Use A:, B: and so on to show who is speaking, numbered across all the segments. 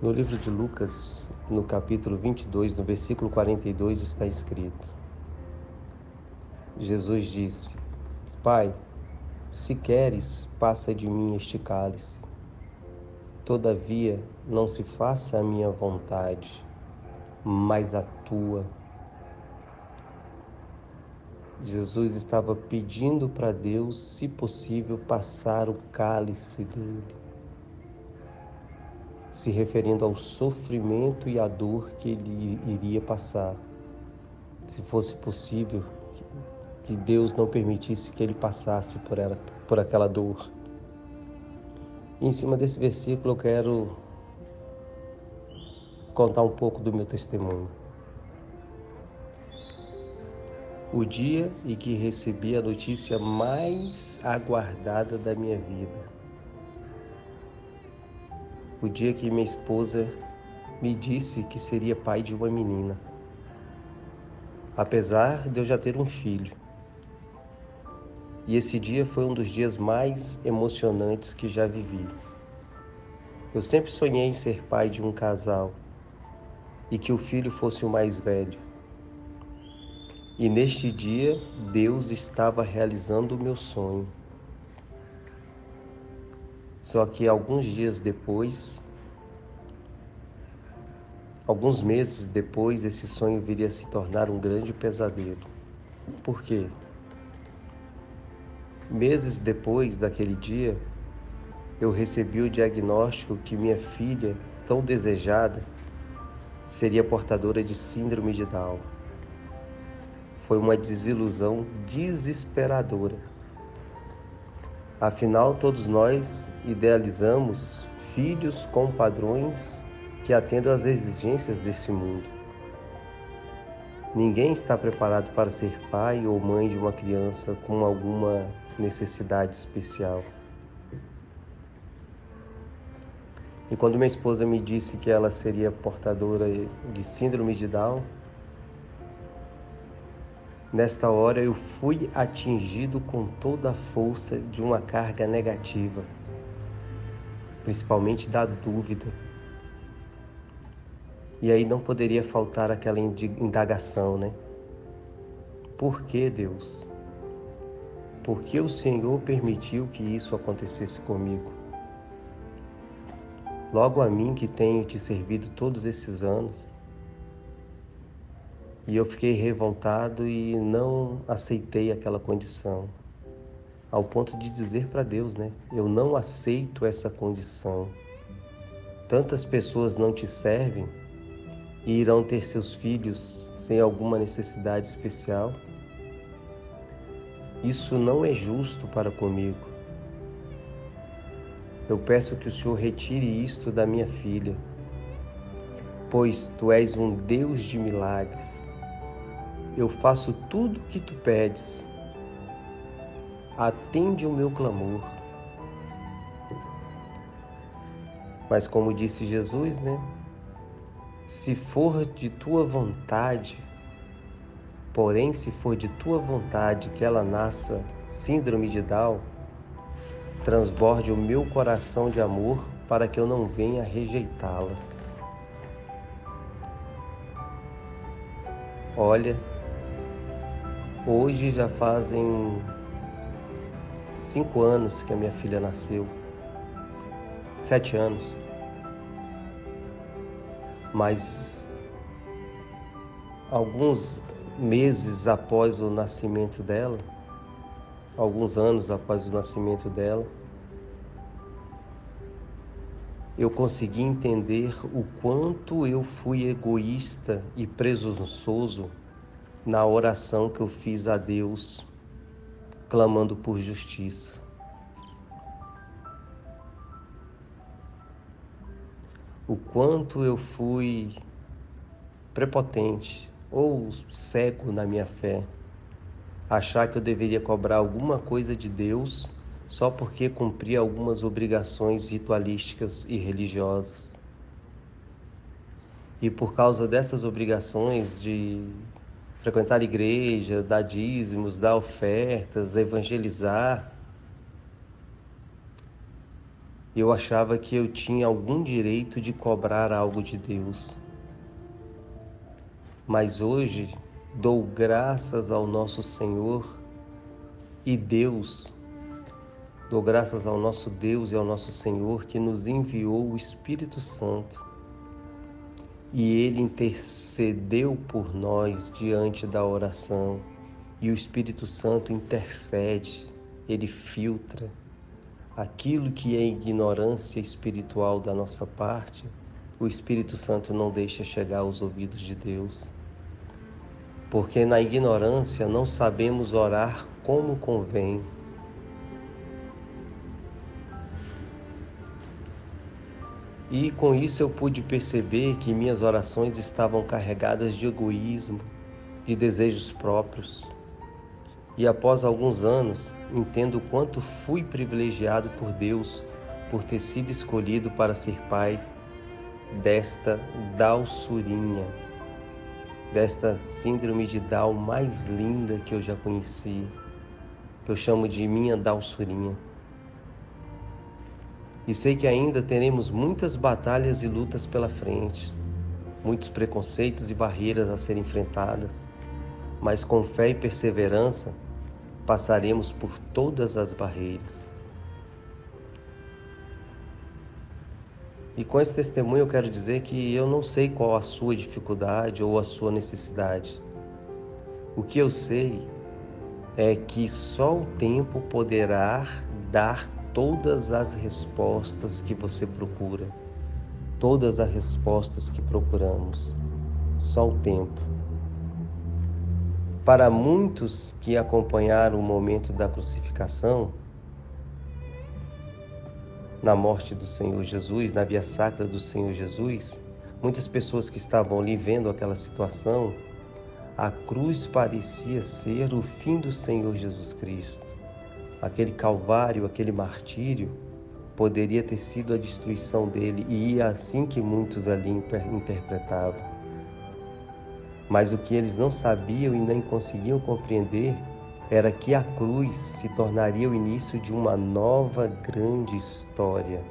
A: No livro de Lucas, no capítulo 22, no versículo 42, está escrito: Jesus disse: Pai, se queres, passa de mim este cálice. Todavia, não se faça a minha vontade, mas a tua. Jesus estava pedindo para Deus, se possível, passar o cálice dele, se referindo ao sofrimento e à dor que ele iria passar. Se fosse possível, que Deus não permitisse que ele passasse por aquela dor. E em cima desse versículo eu quero contar um pouco do meu testemunho. O dia em que recebi a notícia mais aguardada da minha vida. O dia que minha esposa me disse que seria pai de uma menina. Apesar de eu já ter um filho. E esse dia foi um dos dias mais emocionantes que já vivi. Eu sempre sonhei em ser pai de um casal e que o filho fosse o mais velho. E neste dia, Deus estava realizando o meu sonho. Só que alguns meses depois, esse sonho viria a se tornar um grande pesadelo. Por quê? Meses depois daquele dia, eu recebi o diagnóstico que minha filha, tão desejada, seria portadora de síndrome de Down. Foi uma desilusão desesperadora. Afinal, todos nós idealizamos filhos com padrões que atendam às exigências desse mundo. Ninguém está preparado para ser pai ou mãe de uma criança com alguma necessidade especial. E quando minha esposa me disse que ela seria portadora de síndrome de Down, nesta hora eu fui atingido com toda a força de uma carga negativa, principalmente da dúvida. E aí não poderia faltar aquela indagação, né? Por que Deus? Por que o Senhor permitiu que isso acontecesse comigo? Logo a mim que tenho te servido todos esses anos. E eu fiquei revoltado e não aceitei aquela condição. Ao ponto de dizer para Deus, né? Eu não aceito essa condição. Tantas pessoas não te servem e irão ter seus filhos sem alguma necessidade especial. Isso não é justo para comigo. Eu peço que o Senhor retire isto da minha filha, pois Tu és um Deus de milagres. Eu faço tudo o que Tu pedes. Atende o meu clamor. Mas como disse Jesus, né? Se for de Tua vontade, porém se for de Tua vontade que ela nasça síndrome de Down, transborde o meu coração de amor para que eu não venha rejeitá-la. Olha, hoje já fazem 5 anos que a minha filha nasceu. 7 anos. Mas alguns meses após o nascimento dela, alguns anos após o nascimento dela, eu consegui entender o quanto eu fui egoísta e presunçoso na oração que eu fiz a Deus, clamando por justiça. O quanto eu fui prepotente ou cego na minha fé, achar que eu deveria cobrar alguma coisa de Deus só porque cumpria algumas obrigações ritualísticas e religiosas. E por causa dessas obrigações de frequentar a igreja, dar dízimos, dar ofertas, evangelizar, Eu achava que eu tinha algum direito de cobrar algo de Deus. Mas hoje dou graças ao nosso Senhor e Deus, dou graças ao nosso Deus e ao nosso Senhor que nos enviou o Espírito Santo. E Ele intercedeu por nós diante da oração. E o Espírito Santo intercede, Ele filtra aquilo que é ignorância espiritual da nossa parte. O Espírito Santo não deixa chegar aos ouvidos de Deus. Porque na ignorância não sabemos orar como convém. E com isso eu pude perceber que minhas orações estavam carregadas de egoísmo, de desejos próprios. E após alguns anos, entendo o quanto fui privilegiado por Deus por ter sido escolhido para ser pai desta Dalsurinha, desta síndrome de Down mais linda que eu já conheci, que eu chamo de minha Dalsurinha. E sei que ainda teremos muitas batalhas e lutas pela frente, muitos preconceitos e barreiras a serem enfrentadas, mas com fé e perseverança passaremos por todas as barreiras. E com esse testemunho eu quero dizer que eu não sei qual a sua dificuldade ou a sua necessidade. O que eu sei é que só o tempo poderá dar todas as respostas que você procura, todas as respostas que procuramos. Só o tempo. Para muitos que acompanharam o momento da crucificação, na morte do Senhor Jesus, na via sacra do Senhor Jesus, muitas pessoas que estavam ali vendo aquela situação, a cruz parecia ser o fim do Senhor Jesus Cristo. Aquele calvário, aquele martírio, poderia ter sido a destruição dele, e é assim que muitos ali interpretavam. Mas o que eles não sabiam e nem conseguiam compreender era que a cruz se tornaria o início de uma nova grande história.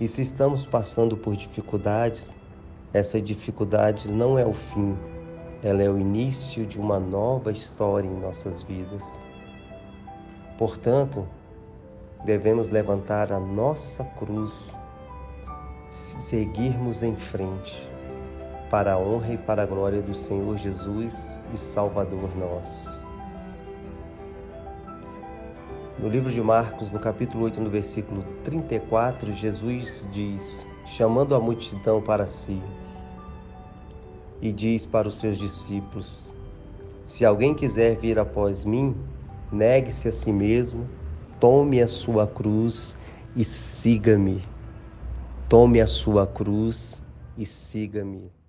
A: E se estamos passando por dificuldades, essa dificuldade não é o fim, ela é o início de uma nova história em nossas vidas. Portanto, devemos levantar a nossa cruz, seguirmos em frente, para a honra e para a glória do Senhor Jesus e Salvador nosso. No livro de Marcos, no capítulo 8, no versículo 34, Jesus diz, chamando a multidão para si, e diz para os seus discípulos: se alguém quiser vir após mim, negue-se a si mesmo, tome a sua cruz e siga-me. Tome a sua cruz e siga-me.